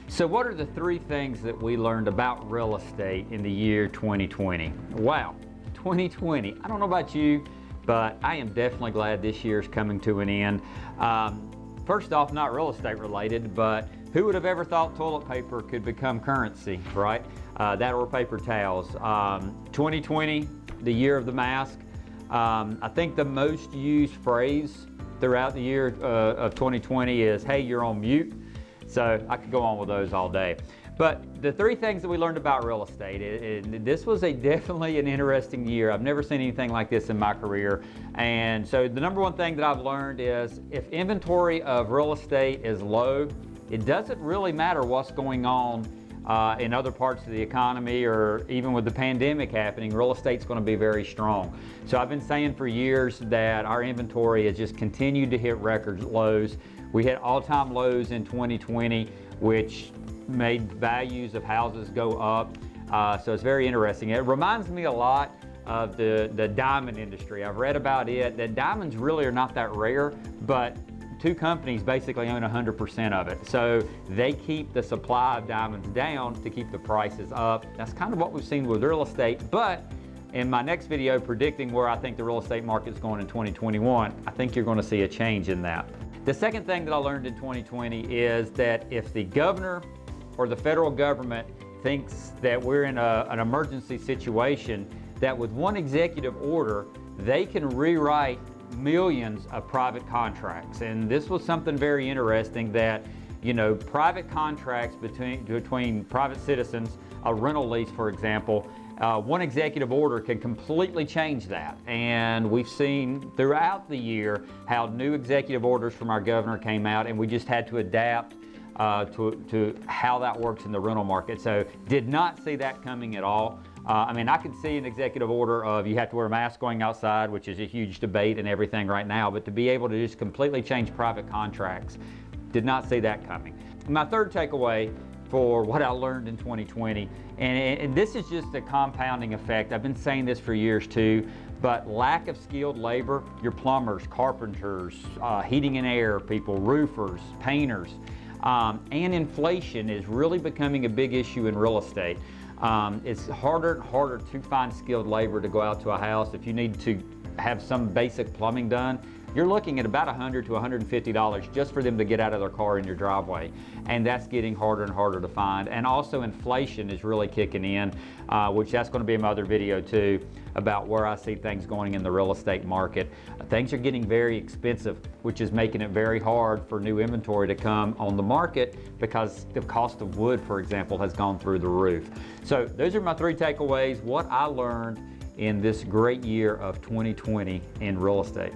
So what are the three things that we learned about real estate in the year 2020? Wow, 2020. I don't know about you, but I am definitely glad this year is coming to an end. First off, not real estate related, but who would have ever thought toilet paper could become currency, right? That or paper towels. 2020, the year of the mask. I think the most used phrase throughout the year of 2020 is, hey, you're on mute. So I could go on with those all day. But the three things that we learned about real estate, this was definitely an interesting year. I've never seen anything like this in my career. And so the number one thing that I've learned is if inventory of real estate is low, it doesn't really matter what's going on in other parts of the economy, or even with the pandemic happening, real estate's going to be very strong. So I've been saying for years that our inventory has just continued to hit record lows. We hit all-time lows in 2020, which made values of houses go up. So it's very interesting. It reminds me a lot of the diamond industry. I've read about it, that diamonds really are not that rare, but two companies basically own 100% of it. So they keep the supply of diamonds down to keep the prices up. That's kind of what we've seen with real estate. But in my next video predicting where I think the real estate market is going in 2021, I think you're going to see a change in that. The second thing that I learned in 2020 is that if the governor or the federal government thinks that we're in an emergency situation, that with one executive order, they can rewrite millions of private contracts. And this was something very interesting, that, you know, private contracts between private citizens, a rental lease, for example, one executive order can completely change that. And we've seen throughout the year how new executive orders from our governor came out, and we just had to adapt to how that works in the rental market. So did not see that coming at all. I mean, I could see an executive order of you have to wear a mask going outside, which is a huge debate and everything right now, but to be able to just completely change private contracts, did not see that coming. My third takeaway for what I learned in 2020, and this is just a compounding effect. I've been saying this for years too, but lack of skilled labor, your plumbers, carpenters, heating and air people, roofers, painters, and inflation is really becoming a big issue in real estate. It's harder and harder to find skilled labor to go out to a house. If you need to have some basic plumbing done, you're looking at about $100 to $150 just for them to get out of their car in your driveway. And that's getting harder and harder to find. And also inflation is really kicking in, which that's going to be another video too, about where I see things going in the real estate market. Things are getting very expensive, which is making it very hard for new inventory to come on the market because the cost of wood, for example, has gone through the roof. So those are my three takeaways, what I learned in this great year of 2020 in real estate.